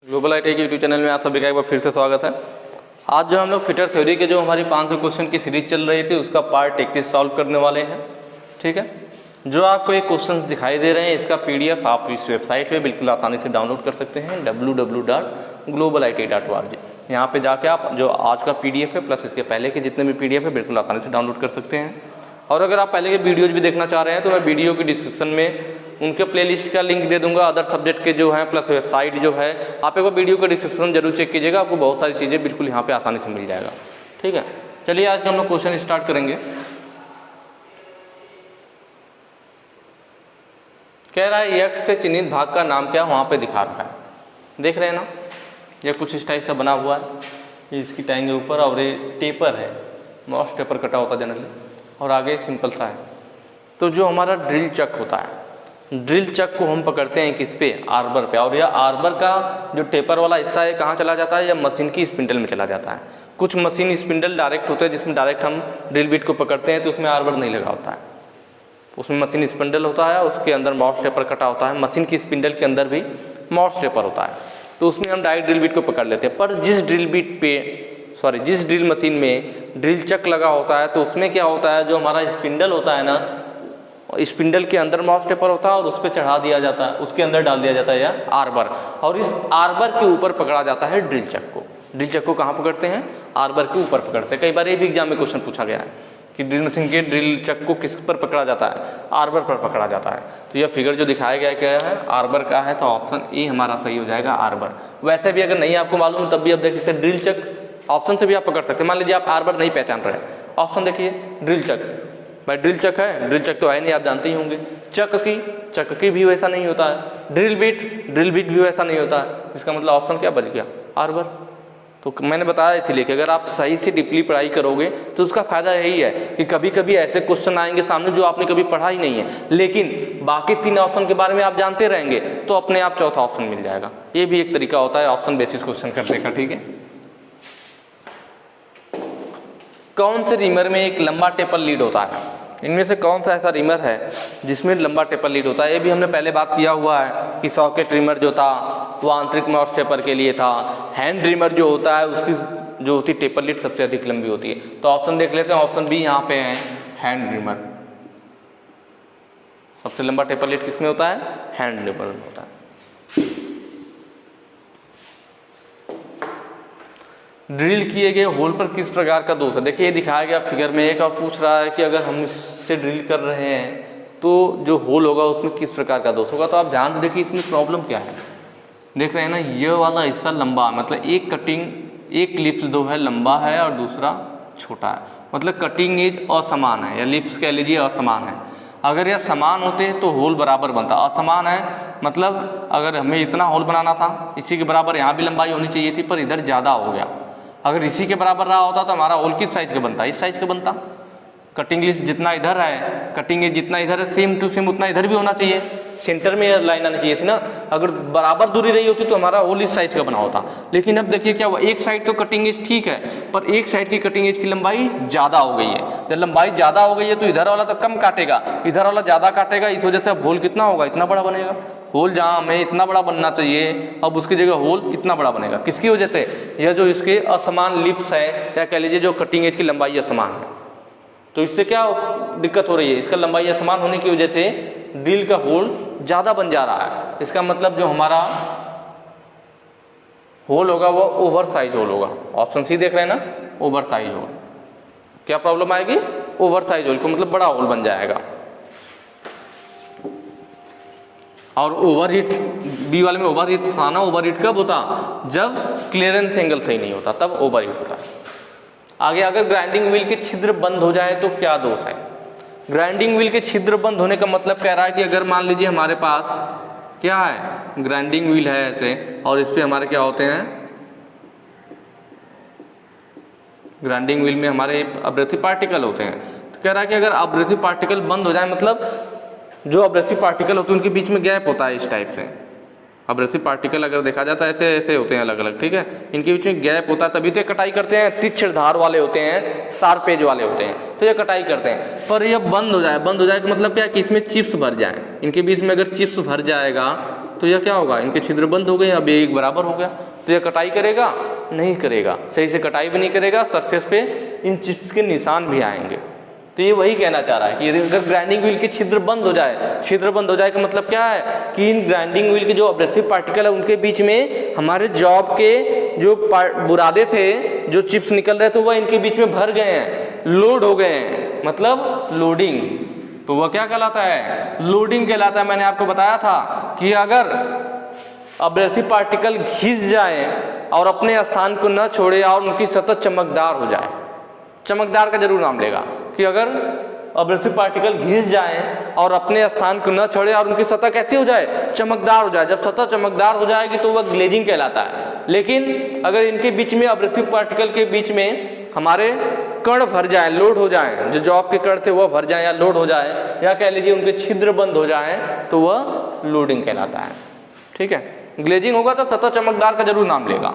Global IT के YouTube channel में आप सभी का एक बार फिर से स्वागत है। आज जो हम लोग फिटर थ्योरी के जो हमारी 500 क्वेश्चन की सीरीज चल रही थी उसका पार्ट 31 सॉल्व करने वाले हैं। ठीक है, जो आपको ये क्वेश्चन दिखाई दे रहे हैं इसका पीडीएफ आप इस वेबसाइट पे बिल्कुल आसानी से डाउनलोड कर सकते हैं www.globalit.org। यहाँ पे जाके आप जो आज का पीडीएफ है प्लस इसके पहले के जितने भी पीडीएफ है बिल्कुल आसानी से डाउनलोड कर सकते हैं। और अगर आप पहले के वीडियोज भी देखना चाह रहे हैं तो मैं वीडियो की डिस्क्रिप्शन में उनके प्लेलिस्ट का लिंक दे दूंगा, अदर सब्जेक्ट के जो हैं प्लस वेबसाइट जो है। आप एक बार वीडियो का डिस्क्रिप्शन जरूर चेक कीजिएगा, आपको बहुत सारी चीज़ें बिल्कुल यहाँ पे आसानी से मिल जाएगा। ठीक है, चलिए आज का हम लोग क्वेश्चन स्टार्ट करेंगे। कह रहा है यक्ष से चिन्हित भाग का नाम क्या वहाँ पे दिखा रहा है, देख रहे हैं ना, ये कुछ इस टाइप से बना हुआ है, इसकी टाइम के ऊपर और ये टेपर है, माउस टेपर कटा होता है जनरली, और आगे सिंपल सा है। तो जो हमारा ड्रिल चक होता है, ड्रिल चक को हम पकड़ते हैं किस पे, आर्बर पे, और यह आर्बर का जो टेपर वाला हिस्सा है कहाँ चला जाता है, या मशीन की स्पिंडल में चला जाता है। कुछ मशीन स्पिंडल डायरेक्ट होते हैं जिसमें डायरेक्ट हम ड्रिल बिट को पकड़ते हैं तो उसमें आर्बर नहीं लगा होता है, उसमें मशीन स्पिंडल होता है, उसके अंदर माउस टेपर कटा होता है, मशीन की स्पिंडल के अंदर भी माउस टेपर होता है, तो उसमें हम डायरेक्ट ड्रिल बिट को पकड़ लेते हैं। पर जिस ड्रिल मशीन में ड्रिल चक लगा होता है तो उसमें क्या होता है, जो हमारा स्पिंडल होता है ना, स्पिंडल के अंदर माउस टेपर होता है और उस पर चढ़ा दिया जाता है, उसके अंदर डाल दिया जाता है या आर्बर, और इस आर्बर के ऊपर पकड़ा जाता है ड्रिल चक को। ड्रिल चक को कहाँ पकड़ते हैं, आर्बर के ऊपर पकड़ते हैं। कई बार ये भी एग्जाम में क्वेश्चन पूछा गया है कि ड्रिल मशीन के ड्रिल चक को किस पर पकड़ा जाता है, आर्बर पर पकड़ा जाता है। तो यह फिगर जो दिखाया गया क्या है, आर्बर का है, तो ऑप्शन ए हमारा सही हो जाएगा, आर्बर। वैसे भी अगर नहीं आपको मालूम तब भी आप देख सकते हैं ड्रिल चक ऑप्शन से भी आप पकड़ सकते हैं। मान लीजिए आप आर्बर नहीं पहचान रहे, ऑप्शन देखिए ड्रिल चक, भाई ड्रिल चक है, ड्रिल चक तो है नहीं, आप जानते ही होंगे। चक की भी वैसा नहीं होता है, ड्रिल बिट भी वैसा नहीं होता है, इसका मतलब ऑप्शन क्या बच गया, आर्बर। तो मैंने बताया इसीलिए कि अगर आप सही से डीपली पढ़ाई करोगे तो उसका फायदा यही है कि कभी कभी ऐसे क्वेश्चन आएंगे सामने जो आपने कभी पढ़ा ही नहीं है, लेकिन बाकी 3 ऑप्शन के बारे में आप जानते रहेंगे तो अपने आप चौथा ऑप्शन मिल जाएगा। ये भी एक तरीका होता है ऑप्शन बेसिस क्वेश्चन करने का। ठीक है, कौन से रीमर में एक लंबा टेपर लीड होता है, इनमें से कौन सा ऐसा रीमर है जिसमें लंबा टेपर लीड होता है। ये भी हमने पहले बात किया हुआ है कि सॉकेट रीमर जो था वो आंतरिक माउस टेपर के लिए था। हैंड रीमर जो होता है उसकी जो होती टेपर लीड सबसे अधिक लंबी होती है। तो ऑप्शन देख लेते हैं, ऑप्शन बी यहाँ पे है, हैंड रीमर। सबसे लंबा टेपर लीड किसमें होता है, हैंड रीमर में होता है। ड्रिल किए गए होल पर किस प्रकार का दोष है, देखिए ये दिखाया गया फिगर में एक, और पूछ रहा है कि अगर हम इससे ड्रिल कर रहे हैं तो जो होल होगा उसमें किस प्रकार का दोष होगा। तो आप ध्यान से देखिए इसमें प्रॉब्लम क्या है, देख रहे हैं ना, ये वाला हिस्सा लंबा है, मतलब एक कटिंग, एक लिप्स दो है लंबा है और दूसरा छोटा है, मतलब कटिंग एज असमान है, या लिप्स कह लीजिए असमान है। अगर यह समान होते तो होल बराबर बनता, असमान है मतलब अगर हमें इतना होल बनाना था, इसी के बराबर यहाँ भी लंबाई होनी चाहिए थी, पर इधर ज़्यादा हो गया। अगर इसी के बराबर रहा होता तो हमारा होल किस साइज का बनता, इस साइज का बनता। कटिंग लिस्ट जितना इधर है, कटिंग एज जितना इधर है, सेम टू सेम उतना इधर भी होना चाहिए, सेंटर में लाइन आनी चाहिए थी ना। अगर बराबर दूरी रही होती तो हमारा होल इस साइज का बना होता। लेकिन अब देखिए क्या हुआ, एक साइड तो कटिंग एज ठीक है पर एक साइड की कटिंग एज की लंबाई ज़्यादा हो गई है। जब लंबाई ज़्यादा हो गई है तो इधर वाला तो कम काटेगा, इधर वाला ज़्यादा काटेगा, इस वजह से अब होल कितना होगा, इतना बड़ा बनेगा। होल जहाँ हमें इतना बड़ा बनना चाहिए अब उसकी जगह होल इतना बड़ा बनेगा। किसकी वजह से, यह जो इसके असमान लिप्स है, या कह लीजिए जो कटिंग एज की लंबाई असमान है, तो इससे क्या दिक्कत हो रही है, इसका लंबाई असमान होने की वजह से ड्रिल का होल ज़्यादा बन जा रहा है। इसका मतलब जो हमारा होल होगा वो ओवर साइज होल होगा। ऑप्शन सी देख रहे हैं ना, ओवर साइज होल। क्या प्रॉब्लम आएगी, ओवर साइज होल को मतलब बड़ा होल बन जाएगा। और ओवर हीट, बी वाले में ओवर हीट था ना, ओवर हीट कब होता, जब क्लियरेंस एंगल सही नहीं होता, तब ओवर हीट होता है। आगे अगर ग्राइंडिंग व्हील के छिद्र बंद हो जाए तो क्या दोष है। ग्राइंडिंग व्हील के छिद्र बंद होने का मतलब कह रहा है कि अगर मान लीजिए हमारे पास क्या है, ग्राइंडिंग व्हील है ऐसे, और इस पे हमारे क्या होते हैं, ग्राइंडिंग व्हील में हमारे अब्रेसिव पार्टिकल होते हैं। तो कह रहा है कि अगर अब्रेसिव पार्टिकल बंद हो जाए, मतलब जो अब्रेसिव पार्टिकल होते हैं उनके बीच में गैप होता है इस टाइप से। अब्रेसिव पार्टिकल अगर देखा जाता है ऐसे ऐसे होते हैं अलग अलग, ठीक है, इनके बीच में गैप होता है, तभी तो कटाई करते हैं। तीक्ष्ण धार वाले होते हैं, शार्प एज वाले होते हैं, तो ये कटाई करते हैं। पर यह बंद हो जाए, बंद हो जाए का मतलब क्या है कि इसमें चिप्स भर जाए, इनके बीच में अगर चिप्स भर जाएगा तो यह क्या होगा, इनके छिद्र बंद हो गए, अब ये एक बराबर हो गया, तो यह कटाई करेगा नहीं करेगा, सही से कटाई भी नहीं करेगा, सरफेस पे इन चिप्स के निशान भी आएंगे। तो ये वही कहना चाह रहा है कि यदि अगर ग्राइंडिंग व्हील के छिद्र बंद हो जाए, छिद्र बंद हो जाए का मतलब क्या है कि इन ग्राइंडिंग व्हील के जो एब्रेसिव पार्टिकल है उनके बीच में हमारे जॉब के जो बुरादे थे, जो चिप्स निकल रहे थे, वह इनके बीच में भर गए हैं, लोड हो गए हैं, मतलब लोडिंग। तो वह क्या कहलाता है, लोडिंग कहलाता है। मैंने आपको बताया था कि अगर एब्रेसिव पार्टिकल घिस जाए और अपने स्थान को न छोड़े और उनकी सतह चमकदार हो जाए, चमकदार का जरूर नाम लेगा कि अगर एब्रेसिव पार्टिकल घिस जाए और अपने स्थान को न छोड़े और उनकी सतह कैसी हो जाए, चमकदार हो जाए। जब सतह चमकदार हो जाएगी तो वह ग्लेजिंग कहलाता है। लेकिन अगर इनके बीच में एब्रेसिव पार्टिकल के बीच में हमारे कण भर जाए, लोड हो जाए, जो जॉब के कण थे वह भर जाए या लोड हो जाए, या कह लीजिए उनके छिद्र बंद हो जाए, तो वह लोडिंग कहलाता है। ठीक है, ग्लेजिंग होगा तो सतह चमकदार का जरूर नाम लेगा।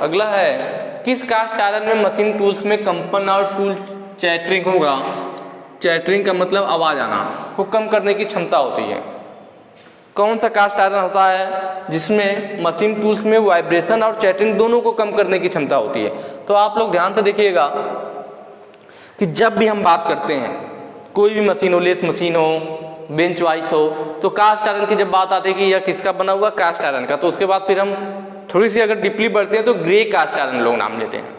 अगला है, किस कास्ट आयरन में मशीन टूल्स में कंपन और टूल चैटरिंग होगा। चैटरिंग का मतलब आवाज आना को कम करने की क्षमता होती है। कौन सा कास्ट आयरन होता है जिसमें मशीन टूल्स में वाइब्रेशन और चैटरिंग दोनों को कम करने की क्षमता होती है। तो आप लोग ध्यान से देखिएगा कि जब भी हम बात करते हैं, कोई भी मशीन हो, लेथ मशीन हो, बेंच वाइस हो, तो कास्ट आयरन की जब बात आती है कि यह किसका बना हुआ, कास्ट आयरन का, तो उसके बाद फिर हम थोड़ी सी अगर डीपली बढ़ते हैं तो ग्रे कास्ट आयरन लोग नाम लेते हैं।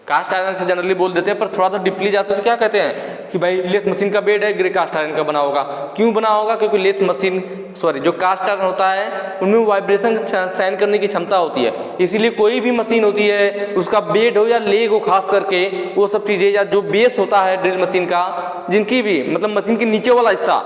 कास्ट आयरन से जनरली बोल देते हैं, पर थोड़ा सा डीपली जाते हैं तो क्या कहते हैं कि भाई लेथ मशीन का बेड है, ग्रे कास्ट आयरन का बना होगा। क्यों बना होगा, क्योंकि लेथ मशीन जो कास्ट आयरन होता है उनमें वाइब्रेशन सहन करने की क्षमता होती है। इसीलिए कोई भी मशीन होती है, उसका बेड हो या लेग हो, खास करके वो सब चीज़ें, या जो बेस होता है ड्रिल मशीन का, जिनकी भी मतलब मशीन के नीचे वाला हिस्सा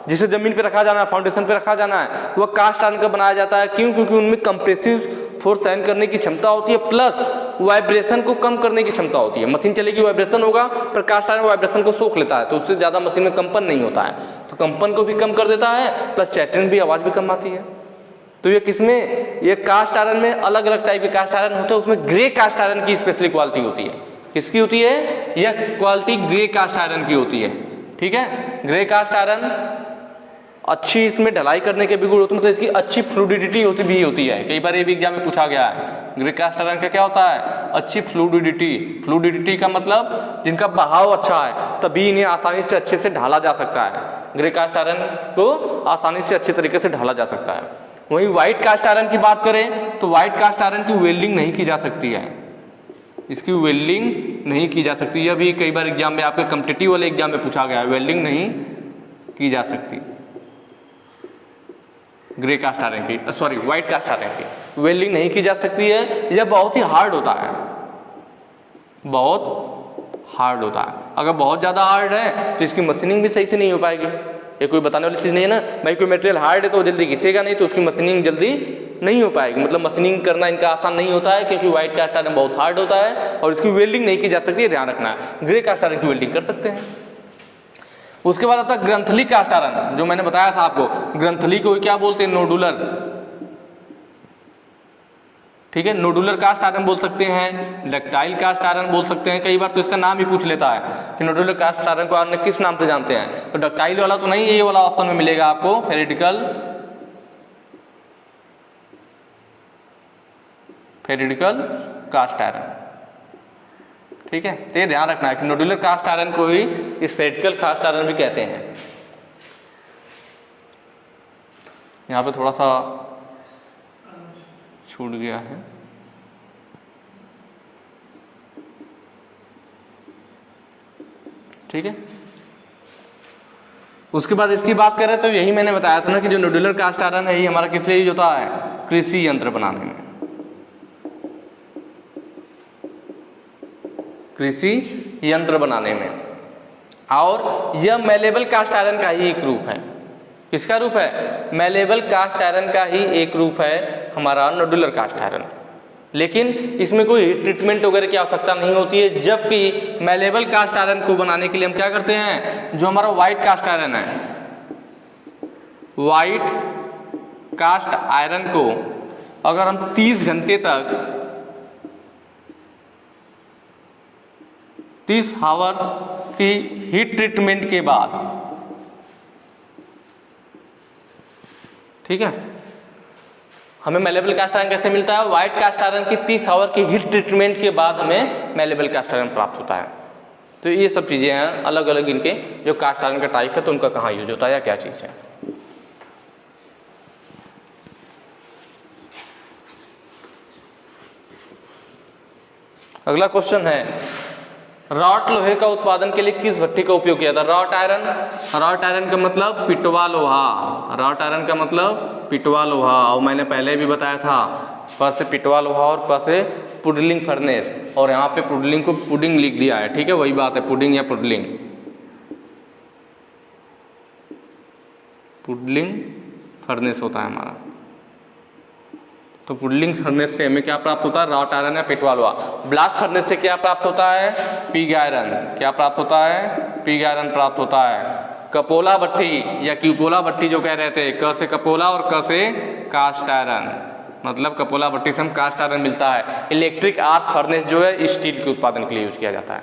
जिसे जमीन पे रखा जाना है, फाउंडेशन पे रखा जाना है, वह कास्ट आयरन का बनाया जाता है। क्यों, क्योंकि उनमें कंप्रेसिव फोर्स सहन करने की क्षमता होती है, प्लस वाइब्रेशन को कम करने की क्षमता होती है। मशीन चलेगी, वाइब्रेशन होगा, पर कास्ट आयरन वाइब्रेशन को सोख लेता है, तो उससे ज़्यादा मशीन में कंपन नहीं होता है, तो कंपन को भी कम कर देता है, प्लस चैटरिंग भी, आवाज़ भी कम आती है। तो ये किसमें, ये कास्ट आयरन में अलग अलग टाइप के कास्ट आयरन होते हैं, उसमें ग्रे कास्ट आयरन की स्पेशली क्वालिटी होती है। किसकी होती है, यह क्वालिटी ग्रे कास्ट आयरन की होती है। ठीक है, ग्रे कास्ट आयरन अच्छी इसमें ढलाई करने के भी गुण होते हैं, मतलब इसकी अच्छी फ्लूइडिटी होती है। कई बार ये भी एग्जाम में पूछा गया है, ग्रे कास्ट आयरन का क्या होता है, अच्छी फ्लूइडिटी का मतलब जिनका बहाव अच्छा है, तभी इन्हें आसानी से अच्छे से ढाला जा सकता है। ग्रे कास्ट आयरन को आसानी से अच्छे तरीके से ढाला जा सकता है। वहीं व्हाइट कास्ट आयरन की बात करें तो व्हाइट कास्ट आयरन की वेल्डिंग नहीं की जा सकती है, इसकी वेल्डिंग नहीं की जा सकती। यह भी कई बार एग्जाम में, आपके कॉम्पिटिटिव वाले एग्जाम में पूछा गया है, वेल्डिंग नहीं की जा सकती ग्रे कास्ट आयरन की, सॉरी व्हाइट कास्ट आयरन की वेल्डिंग नहीं की जा सकती है। यह बहुत ही हार्ड होता है, बहुत हार्ड होता है। अगर बहुत ज़्यादा हार्ड है तो इसकी मशीनिंग भी सही से नहीं हो पाएगी। ये कोई बताने वाली चीज़ नहीं है ना भाई, कोई मटेरियल हार्ड है तो जल्दी घिसेगा नहीं, तो उसकी मशीनिंग जल्दी नहीं हो पाएगी। मतलब मशीनिंग करना इनका आसान नहीं होता है, क्योंकि व्हाइट कास्ट आयरन बहुत हार्ड होता है और इसकी वेल्डिंग नहीं की जा सकती है, ध्यान रखना है। ग्रे कास्ट आयरन की वेल्डिंग कर सकते हैं। उसके बाद आता है ग्रंथली कास्ट आयरन, जो मैंने बताया था आपको। ग्रंथली को क्या बोलते हैं, नोडुलर। ठीक है, नोडुलर कास्ट आयरन बोल सकते हैं, डक्टाइल कास्ट आयरन बोल सकते हैं। कई बार तो इसका नाम ही पूछ लेता है कि नोडुलर कास्ट आयरन को आपने किस नाम से जानते हैं, तो डक्टाइल वाला तो नहीं, ये वाला ऑप्शन में मिलेगा आपको, फेरिडिकल कास्ट आयरन। ठीक है, तो ये ध्यान रखना है कि नोडुलर कास्ट आयरन को ही स्फेरिकल कास्ट आयरन भी कहते हैं। यहाँ पे थोड़ा सा छूट गया है, ठीक है। उसके बाद इसकी बात करें तो यही मैंने बताया था ना कि जो नोडुलर कास्ट आयरन है, ये हमारा किस लिए यूज होता है, कृषि यंत्र बनाने में, कृषि यंत्र बनाने में। और यह मैलेबल कास्ट आयरन का ही एक रूप है। किसका रूप है, मैलेबल कास्ट आयरन का ही एक रूप है हमारा नोडुलर कास्ट आयरन। लेकिन इसमें कोई हीट ट्रीटमेंट वगैरह की आवश्यकता नहीं होती है, जबकि मैलेबल कास्ट आयरन को बनाने के लिए हम क्या करते हैं, जो हमारा व्हाइट कास्ट आयरन है, व्हाइट कास्ट आयरन को अगर हम 30 घंटे तक 30 आवर्स की हीट ट्रीटमेंट के बाद, ठीक है, हमें मैलेबल कास्ट आयरन कैसे मिलता है? व्हाइट कास्ट आयरन की 30 आवर की हीट ट्रीटमेंट के बाद हमें मैलेबल कास्ट आयरन प्राप्त होता है। तो ये सब चीज़ें हैं अलग अलग इनके जो कास्ट आयरन का टाइप है, तो उनका कहाँ यूज होता है या क्या चीज़ है। अगला क्वेश्चन है, रॉट लोहे का उत्पादन के लिए किस भट्टी का उपयोग किया था? रॉट आयरन, रॉट आयरन का मतलब पिटवा लोहा, रॉट आयरन का मतलब पिटवा लोहा। और मैंने पहले भी बताया था, प से पिटवा लोहा और प से पुडलिंग फर्नेस, और यहाँ पे पुडलिंग को पुडिंग लिख दिया है, ठीक है, वही बात है, पुडिंग या पुडलिंग, पुडलिंग फर्नेस होता है हमारा। तो पुडलिंग फर्नेस से हमें क्या प्राप्त होता है? रॉट आयरन या पिटवा लोहा। ब्लास्ट फर्नेस से क्या प्राप्त होता है? Pig iron. क्या प्राप्त होता है? पिग आयरन प्राप्त होता है। कपोला भट्टी या क्यूपोला भट्टी जो कह रहे थे, क से कपोला और क से कास्ट आयरन, मतलब कपोला भट्टी से हम कास्ट आयरन मिलता है। इलेक्ट्रिक आर्क फर्नेस जो है स्टील के उत्पादन के लिए यूज किया जाता है।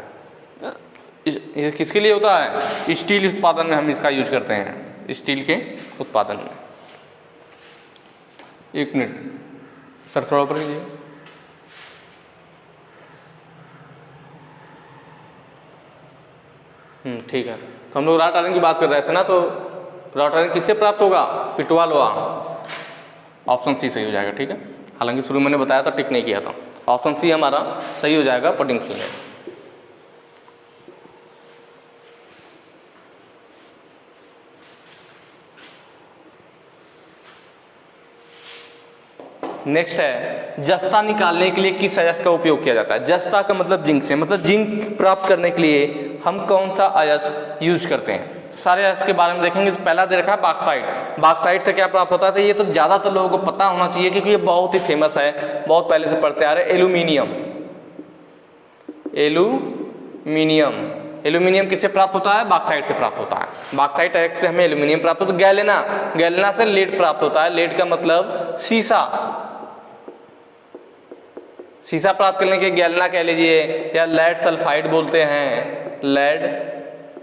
किसके लिए होता है? स्टील उत्पादन में हम इसका यूज करते हैं, स्टील के उत्पादन में। एक मिनट सर, थोड़ा ऊपर लीजिए। ठीक है, तो हम लोग रॉट आयरन की बात कर रहे थे ना, तो रॉट आयरन किससे प्राप्त होगा? पिटवा लोहा। ऑप्शन सी सही हो जाएगा, ठीक है। हालांकि शुरू मैंने बताया था, टिक नहीं किया था। ऑप्शन सी हमारा सही हो जाएगा, पुडिंग फर्नेस। नेक्स्ट है, जस्ता निकालने के लिए किस अयस्क का उपयोग किया जाता है? जस्ता का मतलब जिंक से, मतलब जिंक प्राप्त करने के लिए हम कौन सा अयस्क यूज करते हैं? सारे अयस्क के बारे में देखेंगे। तो पहला दे रखा है बॉक्साइट। बॉक्साइट से क्या प्राप्त होता है? तो ये तो ज़्यादातर लोगों को पता होना चाहिए क्योंकि ये बहुत ही फेमस है, बहुत पहले से पढ़ते आ रहे हैं। एल्यूमिनियम, एल्यूमिनियम, एल्यूमिनियम किससे प्राप्त होता है? बॉक्साइट से प्राप्त होता है। बॉक्साइट अयस्क से हमें एल्यूमिनियम प्राप्त होता है। गैलेना, गैलेना से लेड प्राप्त होता है। लेड का मतलब शीशा, शीशा प्राप्त करने के गैलेना कह लीजिए, या लेड सल्फाइड बोलते हैं, लेड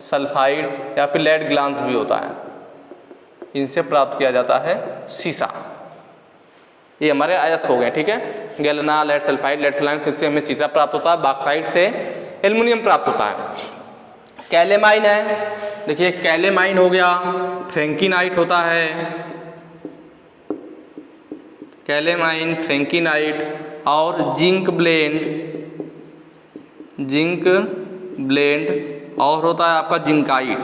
सल्फाइड या फिर लेड ग्लांस भी होता है, इनसे प्राप्त किया जाता है शीशा। ये हमारे अयस्क हो गए, ठीक है। Galena, lead sulphide, lead sulphide से हमें शीशा प्राप्त होता है। बॉक्साइट से एल्युमिनियम प्राप्त होता है। कैलेमाइन है, देखिए कैलेमाइन हो गया, फ्रैंकीनाइट होता है, कैलेमाइन, फ्रैंकीनाइट और जिंक ब्लेंड, जिंक ब्लेंड, और होता है आपका जिंकाइट,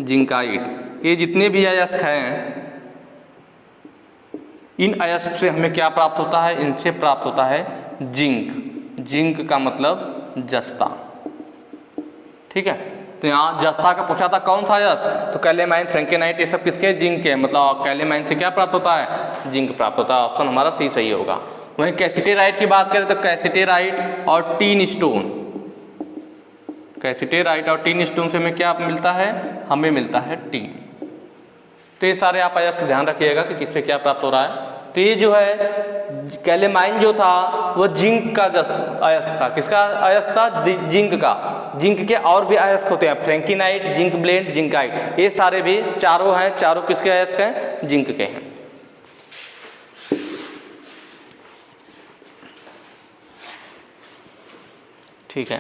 जिंकाइट। ये जितने भी अयस्क हैं, इन अयस्क से हमें क्या प्राप्त होता है? इनसे प्राप्त होता है जिंक। जिंक का मतलब जस्ता, ठीक है। तो यहाँ जस्ता का पूछा था कौन सा अयस्क, तो कैलेमाइन, फ्रैंकेनाइट, ये सब किसके? जिंक के। मतलब कैलेमाइन से क्या प्राप्त होता है? जिंक प्राप्त होता है। ऑप्शन हमारा सी सही होगा। वहीं कैसिटेराइट की बात करें तो कैसिटेराइट और टीन स्टोन, कैसिटेराइट और टीन स्टोन से हमें क्या मिलता है? हमें मिलता है टीन। तो ये सारे आप अयस्क ध्यान रखिएगा कि किससे क्या प्राप्त हो रहा है। तो ये जो है कैलेमाइन जो था वो जिंक का अयस्क था। किसका अयस्क था? जिंक का। जिंक के और भी अयस्क होते हैं, फ्रैंकीनाइट, जिंक ब्लेंड, जिंकाइट, ये सारे भी चारों हैं। चारों किसके अयस्क हैं? जिंक के हैं। ठीक है,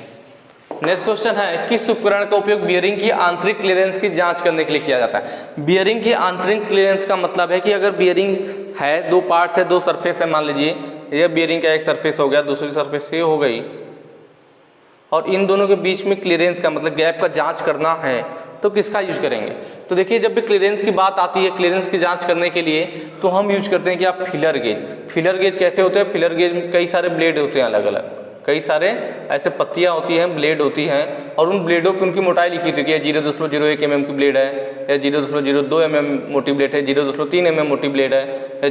नेक्स्ट क्वेश्चन है, किस उपकरण का उपयोग बियरिंग की आंतरिक क्लीयरेंस की जांच करने के लिए किया जाता है? बियरिंग की आंतरिक क्लीयरेंस का मतलब है कि अगर बियरिंग है, दो पार्ट्स है, दो सरफेस है, मान लीजिए ये बियरिंग का एक सरफेस हो गया, दूसरी सरफेस ये हो गई, और इन दोनों के बीच में क्लीयरेंस का मतलब गैप का जांच करना है, तो किसका यूज करेंगे? तो देखिए जब भी क्लीयरेंस की बात आती है, क्लीयरेंस की जांच करने के लिए, तो हम यूज करते हैं कि आप फिलर गेज। फिलर गेज कैसे होते हैं? फिलर गेज में कई सारे ब्लेड होते हैं, अलग अलग कई सारे ऐसे पत्तियां होती हैं, ब्लेड होती हैं, और उन ब्लेडों पे उनकी मोटाई लिखी होती है। 0.01 mm की ब्लेड है, या 0.02 mm मोटी ब्लेड है, 0.3 mm मोटी ब्लेड है, या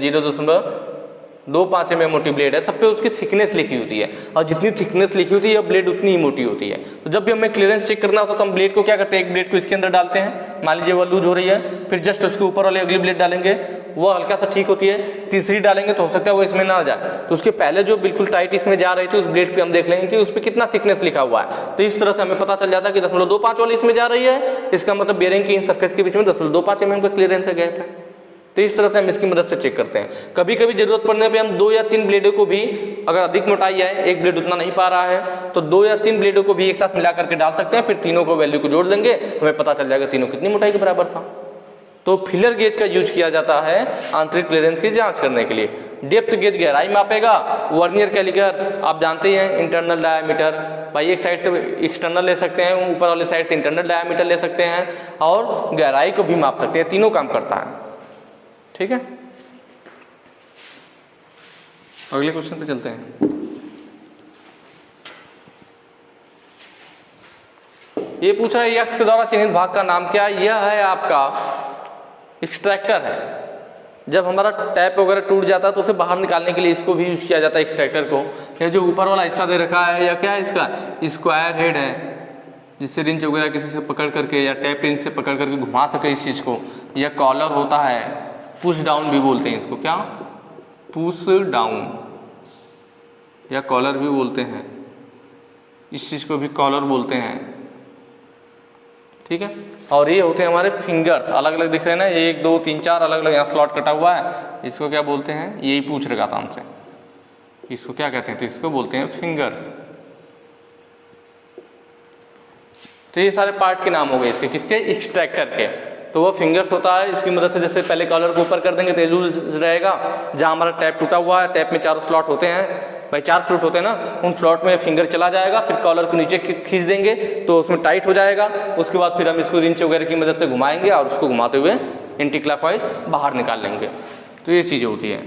2-5 mm मोटी ब्लेड है, सब पे उसकी थिकनेस लिखी होती है, और जितनी थिकनेस लिखी होती है ब्लेड उतनी ही मोटी होती है। तो जब भी हमें क्लियरेंस चेक करना होता है तो हम ब्लेड को क्या करते हैं, एक ब्लेड को इसके अंदर डालते हैं, मान लीजिए वो लूज हो रही है, फिर जस्ट उसके ऊपर वाली अगली ब्लेड डालेंगे, वो हल्का सा ठीक होती है, तीसरी डालेंगे तो हो सकता है वो इसमें ना जाए, तो उसके पहले जो बिल्कुल टाइट इसमें जा रही थी उस ब्लेड पे हम देख लेंगे कि उस पर कितना थिकनेस लिखा हुआ है। तो इस तरह से हमें पता चल जाता है कि 0.25 वाली इसमें जा रही है, इसका मतलब बेयरिंग की इन सरफेस के बीच में 0.25 mm का क्लियरेंस है, गैप है। तो इस तरह से हम इसकी मदद से चेक करते हैं। कभी कभी जरूरत पड़ने पे हम 2 या 3 ब्लेडों को भी, अगर अधिक मोटाई है, एक ब्लेड उतना नहीं पा रहा है, तो 2 या 3 ब्लेडों को भी एक साथ मिला करके डाल सकते हैं, फिर तीनों को वैल्यू को जोड़ देंगे, हमें पता चल जाएगा तीनों कितनी मोटाई के बराबर था। तो फिलर गेज का यूज किया जाता है आंतरिक क्लियरेंस की जांच करने के लिए। डेप्थ गेज गहराई मापेगा, वर्नियर कैलिपर आप जानते हैं इंटरनल डायामीटर, भाई एक साइड से एक्सटर्नल ले सकते हैं, ऊपर वाले साइड से इंटरनल डायामीटर ले सकते हैं, और गहराई को भी माप सकते हैं, तीनों काम करता है। ठीक है, अगले क्वेश्चन पे चलते हैं। ये पूछ रहा है यक्स के द्वारा चिन्हित भाग का नाम क्या है? यह है आपका एक्सट्रैक्टर है। जब हमारा टैप वगैरह टूट जाता है तो उसे बाहर निकालने के लिए इसको भी यूज किया जाता है, एक्सट्रैक्टर को। ये जो ऊपर वाला हिस्सा दे रखा है या क्या है, इसका स्क्वायर हेड है, जिससे रिंच वगैरह किसी से पकड़ करके या टैप रिंच से पकड़ करके घुमा सके इस चीज़ को। यह कॉलर होता है, पुश डाउन भी बोलते हैं इसको, क्या पुश डाउन या कॉलर भी बोलते हैं, इस चीज़ को भी कॉलर बोलते हैं। ठीक है, और ये होते हैं हमारे फिंगर, अलग अलग दिख रहे हैं ना, 1 2 3 4 अलग अलग यहाँ स्लॉट कटा हुआ है, इसको क्या बोलते हैं, यही पूछ रखा था हमसे, इसको क्या कहते हैं, तो इसको बोलते हैं फिंगर्स। तो ये सारे पार्ट के नाम हो गए इसके, किसके, एक्सट्रैक्टर के। तो वो फिंगर्स होता है, इसकी मदद से जैसे पहले कॉलर को ऊपर कर देंगे तो लूज रहेगा, जहाँ हमारा टैप टूटा हुआ है, टैप में 4 स्लॉट होते हैं, भाई 4 स्लॉट होते हैं ना, उन स्लॉट में फिंगर चला जाएगा, फिर कॉलर को नीचे खींच देंगे तो उसमें टाइट हो जाएगा। उसके बाद फिर हम इसको रिंच वगैरह की मदद से घुमाएंगे और उसको घुमाते हुए एंटी क्लॉकवाइज बाहर निकाल लेंगे। तो ये चीज़ें होती है।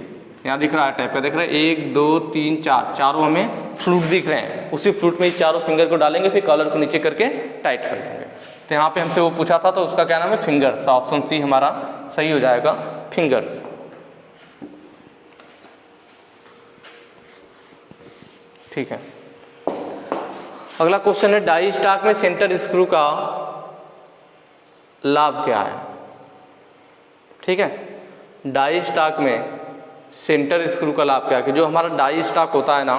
यहाँ दिख रहा है टैप पे, देख रहे हैं 1 2 3 4, चारों हमें फ्लूट दिख रहे हैं, उसी फ्लूट में चारों फिंगर को डालेंगे, फिर कॉलर को नीचे करके टाइट कर देंगे। तो यहाँ पे हमसे वो पूछा था, तो उसका क्या नाम है, फिंगर्स। ऑप्शन सी हमारा सही हो जाएगा, फिंगर्स। ठीक है, अगला क्वेश्चन है डाई स्टॉक में सेंटर स्क्रू का लाभ क्या है? ठीक है, डाई स्टॉक में सेंटर स्क्रू का लाभ क्या है? कि जो हमारा डाई स्टॉक होता है ना,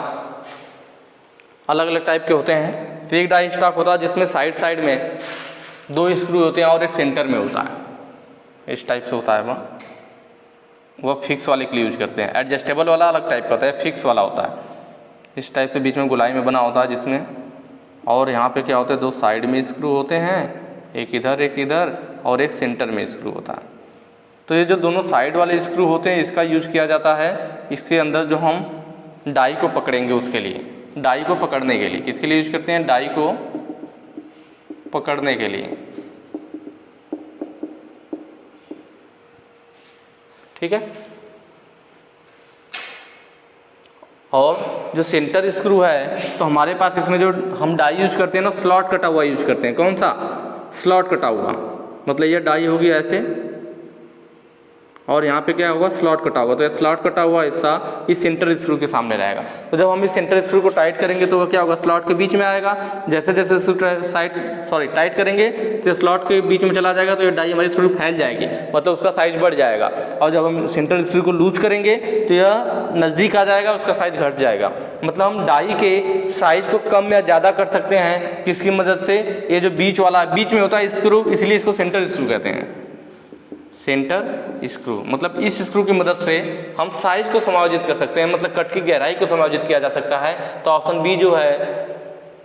अलग अलग टाइप के होते हैं। तो एक डाई स्टॉक होता है जिसमें साइड साइड में 2 स्क्रू होते हैं और एक सेंटर में होता है, इस टाइप से होता है। वह फिक्स वाले के लिए यूज करते हैं। एडजस्टेबल वाला अलग टाइप का होता है, फिक्स वाला होता है इस टाइप से बीच में गोलाई में बना होता है जिसमें, और यहाँ पे क्या होता है, 2 साइड में स्क्रू होते हैं, एक इधर और एक सेंटर में स्क्रू होता है। तो ये जो दोनों साइड वाले स्क्रू होते हैं इसका यूज किया जाता है इसके अंदर जो हम डाई को पकड़ेंगे उसके लिए, डाई को पकड़ने के लिए। किसके लिए यूज करते हैं? डाई को पकड़ने के लिए। ठीक है, और जो सेंटर स्क्रू है तो हमारे पास इसमें जो हम डाई यूज करते हैं ना, स्लॉट कटा हुआ यूज करते हैं। कौन सा? स्लॉट कटा हुआ, मतलब ये डाई होगी ऐसे और यहाँ पे क्या होगा, स्लॉट कटा हुआ। तो ये स्लॉट कटा हुआ हिस्सा इस सेंटर स्क्रू के सामने रहेगा। तो जब हम इस सेंटर स्क्रू को टाइट करेंगे तो वो क्या होगा, स्लॉट के बीच में आएगा। जैसे जैसे टाइट करेंगे तो स्लॉट के बीच में चला जाएगा, तो ये डाई हमारी स्क्रू फैल जाएगी, मतलब उसका साइज बढ़ जाएगा। और जब हम सेंटर स्क्रू को लूज करेंगे तो यह नज़दीक आ जाएगा, उसका साइज घट जाएगा। मतलब हम डाई के साइज को कम या ज़्यादा कर सकते हैं किसकी मदद से? ये जो बीच वाला बीच में होता है स्क्रू, इसलिए इसको सेंटर स्क्रू कहते हैं, सेंटर स्क्रू। मतलब इस स्क्रू की मदद से हम साइज को समायोजित कर सकते हैं, मतलब कट की गहराई को समायोजित किया जा सकता है। तो ऑप्शन बी जो है,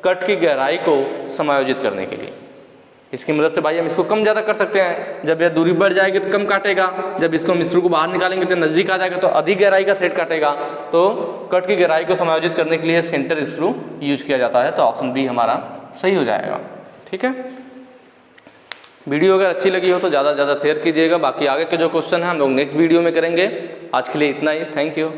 कट की गहराई को समायोजित करने के लिए इसकी मदद से भाई हम इसको कम ज़्यादा कर सकते हैं। जब यह दूरी बढ़ जाएगी तो कम काटेगा, जब इसको हम स्क्रू को बाहर निकालेंगे तो नज़दीक आ जाएगा, तो अधिक गहराई का थ्रेड काटेगा। तो कट की गहराई को समायोजित करने के लिए सेंटर स्क्रू यूज किया जाता है। तो ऑप्शन बी हमारा सही हो जाएगा। ठीक है, वीडियो अगर अच्छी लगी हो तो ज़्यादा से ज़्यादा शेयर कीजिएगा। बाकी आगे के जो क्वेश्चन हैं हम लोग नेक्स्ट वीडियो में करेंगे। आज के लिए इतना ही, थैंक यू।